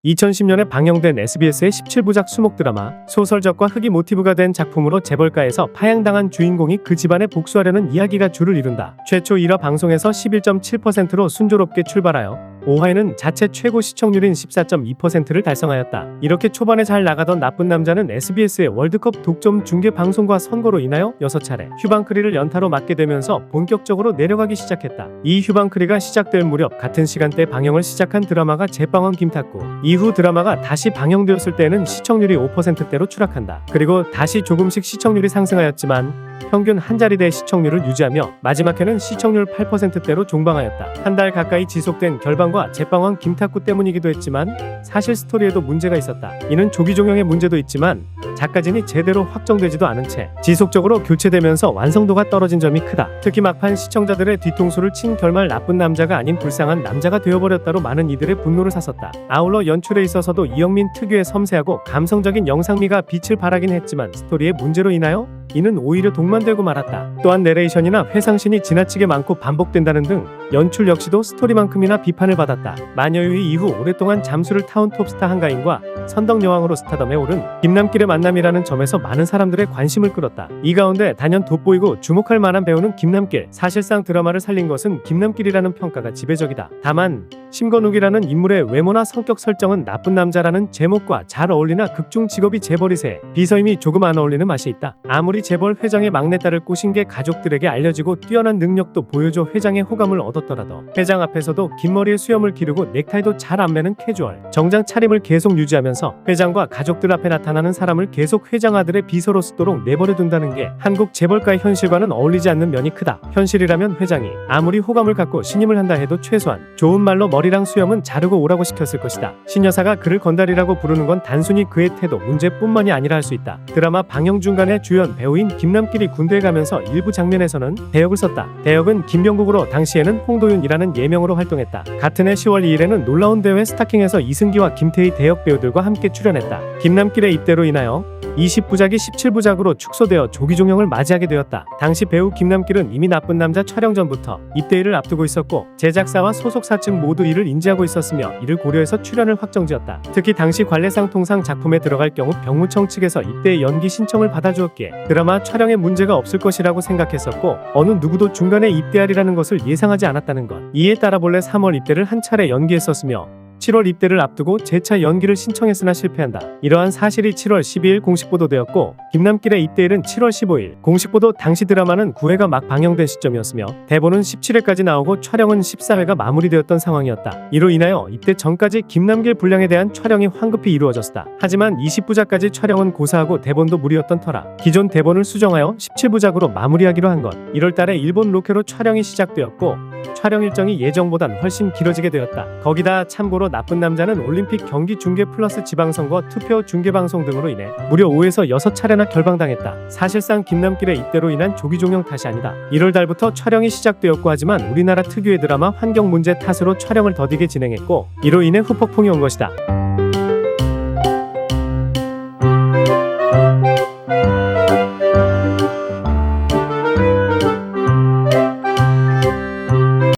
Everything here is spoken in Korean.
2010년에 방영된 SBS의 17부작 수목 드라마 소설적과 흑이 모티브가 된 작품으로 재벌가에서 파양당한 주인공이 그 집안에 복수하려는 이야기가 줄을 이룬다. 최초 1화 방송에서 11.7%로 순조롭게 출발하여 5화에는 자체 최고 시청률인 14.2%를 달성하였다. 이렇게 초반에 잘 나가던 나쁜 남자는 SBS의 월드컵 독점 중계 방송과 선거로 인하여 6차례 휴방크리를 연타로 맞게 되면서 본격적으로 내려가기 시작했다. 이 휴방크리가 시작될 무렵 같은 시간대 방영을 시작한 드라마가 제빵왕 김탁구. 이후 드라마가 다시 방영되었을 때에는 시청률이 5%대로 추락한다. 그리고 다시 조금씩 시청률이 상승하였지만 평균 한 자리대 시청률을 유지하며 마지막 회는 시청률 8%대로 종방하였다. 한 달 가까이 지속된 결방과 제빵왕 김탁구 때문이기도 했지만 사실 스토리에도 문제가 있었다. 이는 조기 종영의 문제도 있지만 작가진이 제대로 확정되지도 않은 채 지속적으로 교체되면서 완성도가 떨어진 점이 크다. 특히 막판 시청자들의 뒤통수를 친 결말 나쁜 남자가 아닌 불쌍한 남자가 되어버렸다로 많은 이들의 분노를 샀었다. 아울러 연출에 있어서도 이영민 특유의 섬세하고 감성적인 영상미가 빛을 발하긴 했지만 스토리의 문제로 인하여 이는 오히려 동반되고 말았다. 또한 내레이션이나 회상신이 지나치게 많고 반복된다는 등 연출 역시도 스토리만큼이나 비판을 받았다. 마녀유희 이후 오랫동안 잠수를 타온 톱스타 한가인과 선덕여왕으로 스타덤에 오른 김남길의 만남이라는 점에서 많은 사람들의 관심을 끌었다. 이 가운데 단연 돋보이고 주목할 만한 배우는 김남길. 사실상 드라마를 살린 것은 김남길이라는 평가가 지배적이다. 다만 심건욱이라는 인물의 외모나 성격 설정은 나쁜 남자라는 제목과 잘 어울리나 극중 직업이 재벌이세 비서임이 조금 안 어울리는 맛이 있다. 아무리 재벌 회장의 막내딸을 꼬신 게 가족들에게 알려지고 뛰어난 능력도 보여줘 회장의 호감을 얻었더라도 회장 앞에서도 긴 머리에 수염을 기르고 넥타이도 잘 안 매는 캐주얼 정장 차림을 계속 유지하면서 회장과 가족들 앞에 나타나는 사람을 계속 회장 아들의 비서로 쓰도록 내버려 둔다는 게 한국 재벌가의 현실과는 어울리지 않는 면이 크다. 현실이라면 회장이 아무리 호감을 갖고 신임을 한다 해도 최소한 좋은 말로 머리랑 수염은 자르고 오라고 시켰을 것이다. 신여사가 그를 건달이라고 부르는 건 단순히 그의 태도 문제뿐만이 아니라 할 수 있다. 드라마 방영 중간에 주연 배우인 김남길이 군대에 가면서 일부 장면에서는 대역을 썼다. 대역은 김병국으로 당시에는 홍도윤이라는 예명으로 활동했다. 같은 해 10월 2일에는 놀라운 대회 스타킹에서 이승기와 김태희 대역 배우들과 함께 출연했다. 김남길의 입대로 인하여 20부작이 17부작으로 축소되어 조기 종영을 맞이하게 되었다. 당시 배우 김남길은 이미 나쁜 남자 촬영 전부터 입대일을 앞두고 있었고 제작사와 소속사 측 모두 이를 인지하고 있었으며 이를 고려해서 출연을 확정지었다. 특히 당시 관례상 통상 작품에 들어갈 경우 병무청 측에서 입대 연기 신청을 받아주었기에 드라마 촬영에 문제가 없을 것이라고 생각했었고 어느 누구도 중간에 입대하리라는 것을 예상하지 않았다는 것. 이에 따라 본래 3월 입대를 한 차례 연기했었으며 7월 입대를 앞두고 재차 연기를 신청했으나 실패한다. 이러한 사실이 7월 12일 공식 보도되었고 김남길의 입대일은 7월 15일 공식 보도. 당시 드라마는 9회가 막 방영된 시점이었으며 대본은 17회까지 나오고 촬영은 14회가 마무리되었던 상황이었다. 이로 인하여 입대 전까지 김남길 분량에 대한 촬영이 황급히 이루어졌다. 하지만 20부작까지 촬영은 고사하고 대본도 무리였던 터라 기존 대본을 수정하여 17부작으로 마무리하기로 한 것. 1월달에 일본 로케로 촬영이 시작되었고 촬영 일정이 예정보단 훨씬 길어지게 되었다. 거기다 참고로 나쁜 남자는 올림픽 경기 중계 플러스 지방선거 투표 중계 방송 등으로 인해 무려 5에서 6차례나 결방당했다. 사실상 김남길의 입대로 인한 조기 종영 탓이 아니다. 1월 달부터 촬영이 시작되었고 하지만 우리나라 특유의 드라마 환경 문제 탓으로 촬영을 더디게 진행했고 이로 인해 후폭풍이 온 것이다.